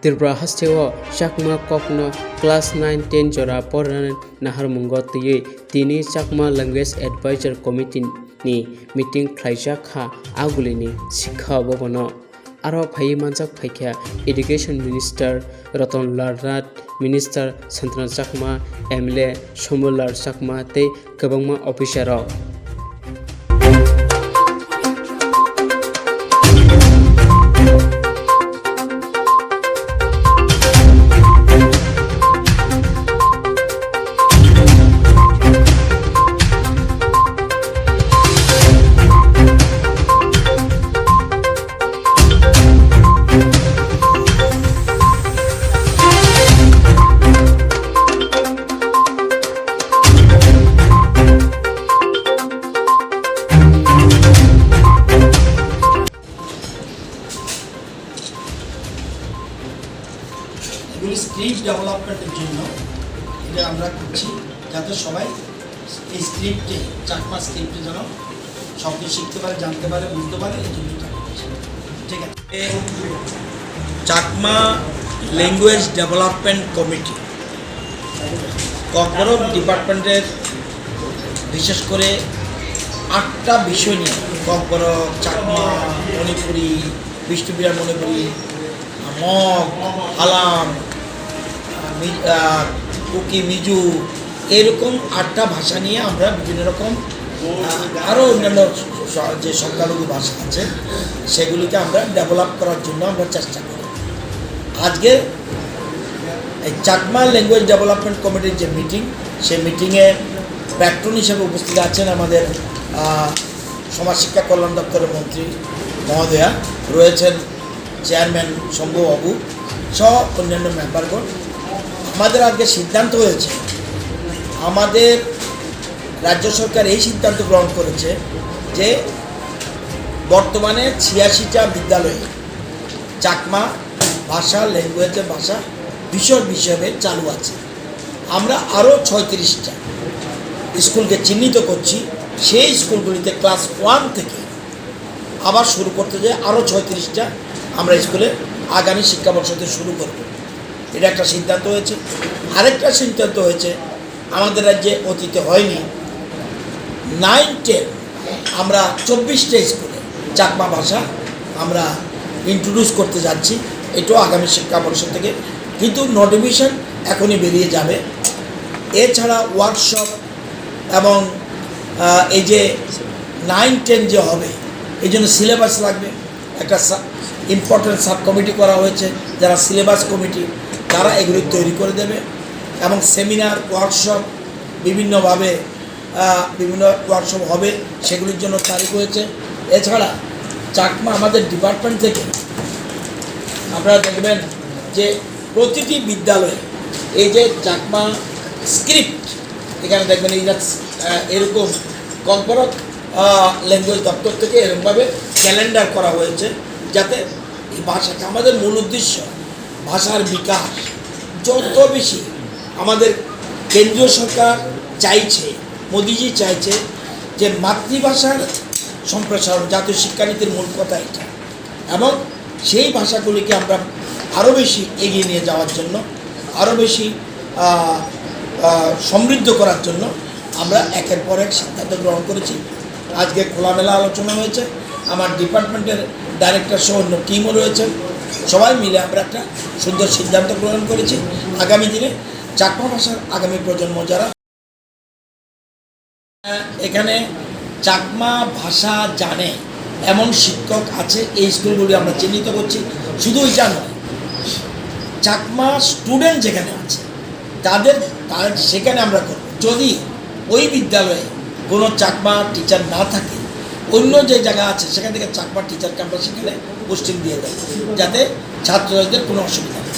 Tirpura Hasteo Chakma Kokno Class 9-10 Jora Porirwna Naharmungo Tini Chakma Language Advisor Committee ni meeting Khwlainani Agulini Shikha Bhavan Aro Phai Manjak Phaikha Education Minister Ratan Larrat Minister Santana Chakma MLA Somular Chakma tei kwbangma officer rok script ডেভেলপমেন্টের জন্য এটা আমরা করছি যাতে সবাই এই স্ক্রিপ্টে চাকমা স্ক্রিপ্টে যেন সব কিছু শিখতে পারে জানতে পারে বুঝতে পারে এই জন্য ঠিক আছে Chakma language development committee corporate ডিপার্টমেন্টের বিশেষ করে 8টা বিষয় নিয়ে কর্পোরেট চাকমা মণিপুরি বিষ্ণুবিহার মণিপুরি মগ আলাম কুকি মিজু এরকম 8টা ভাষা নিয়ে আমরা বিভিন্ন রকম আরও অন্যান্য যে সংখ্যালঘু ভাষা আছে সেগুলিকে আমরা ডেভেলপ করার জন্য আমরা চেষ্টা করি। আজকে এই চাকমা ল্যাঙ্গুয়েজ ডেভেলপমেন্ট কমিটির যে মিটিং সেই মিটিংয়ে প্যাট্রন হিসেবে উপস্থিত আছেন আমাদের সমাজ শিক্ষা কল্যাণ দপ্তরের মন্ত্রী মহোদয়া, রয়েছেন চেয়ারম্যান শম্ভুবাবু সহ অন্যান্য মেম্বারগণ। আমাদের আজকে সিদ্ধান্ত হয়েছে, আমাদের রাজ্য সরকার এই সিদ্ধান্ত গ্রহণ করেছে যে বর্তমানে 86টা বিদ্যালয়ে চাকমা ভাষা ল্যাঙ্গুয়েজের ভাষা বিষয় হিসেবে চালু আছে। আমরা আরও 36টা স্কুলকে চিহ্নিত করছি, সেই স্কুলগুলিতে ক্লাস 1 থেকে আবার শুরু করতে যায় আরও 36টা আমরা স্কুলে আগামী শিক্ষাবর্ষ থেকে শুরু করব। এটা একটা সিদ্ধান্ত হয়েছে। আরেকটা সিদ্ধান্ত হয়েছে, আমাদের রাজ্যে অতীতে হয়নি, 9-10 আমরা 24টা স্কুলে চাকমা ভাষা আমরা ইন্ট্রোডিউস করতে যাচ্ছি। এটাও আগামী শিক্ষাবর্ষ থেকে, কিন্তু নোটিফিকেশন এখনই বেরিয়ে যাবে। এছাড়া ওয়ার্কশপ এবং এই যে 9-10 যে হবে এই জন্য সিলেবাস লাগবে। একটা ইম্পর্টেন্ট সাব কমিটি করা হয়েছে, যারা সিলেবাস কমিটি তারা এগুলি তৈরি করে দেবে এবং সেমিনার ওয়ার্কশপ বিভিন্নভাবে বিভিন্ন ওয়ার্কশপ হবে, সেগুলির জন্য তারিখ হয়েছে। এছাড়া চাকমা আমাদের ডিপার্টমেন্ট থেকে আপনারা দেখবেন যে প্রতিটি বিদ্যালয়ে এই যে চাকমা স্ক্রিপ্ট এখানে দেখবেন এই এরকম কর্পোরেট ল্যাঙ্গুয়েজ দপ্তর থেকে এরকমভাবে ক্যালেন্ডার করা হয়েছে, যাতে এই ভাষাকে আমাদের মূল উদ্দেশ্য ভাষার বিকাশ যত বেশি। আমাদের কেন্দ্রীয় সরকার চাইছে, মোদিজি চাইছে যে মাতৃভাষার সম্প্রসারণ, জাতীয় শিক্ষানীতির মূল কথা এটা, এবং সেই ভাষাগুলিকে আমরা আরও বেশি এগিয়ে নিয়ে যাওয়ার জন্য, আরও বেশি সমৃদ্ধ করার জন্য আমরা একের পর এক সিদ্ধান্ত গ্রহণ করেছি। আজকে খোলামেলা আলোচনা হয়েছে, আমার ডিপার্টমেন্টের ডাইরেক্টর সহ অন্য টিমও রয়েছেন, সবাই মিলে আমরা একটা সুন্দর সিদ্ধান্ত গ্রহণ করেছি। আগামী দিনে চাকমা ভাষার আগামী প্রজন্ম যারা এখানে চাকমা ভাষা জানে এমন শিক্ষক আছে, এই স্কুলগুলি আমরা চিহ্নিত করছি। শুধু এটা নয়, চাকমা স্টুডেন্ট যেখানে আছে তাদের সেখানে আমরা করব। যদি ওই বিদ্যালয়ে কোনো চাকমা টিচার না থাকে, অন্য যে জায়গা আছে সেখান থেকে চাকমা টিচারকে আমরা সেখানে পোস্টিং দিয়ে দেয়, যাতে ছাত্রদের কোনো অসুবিধা নেই।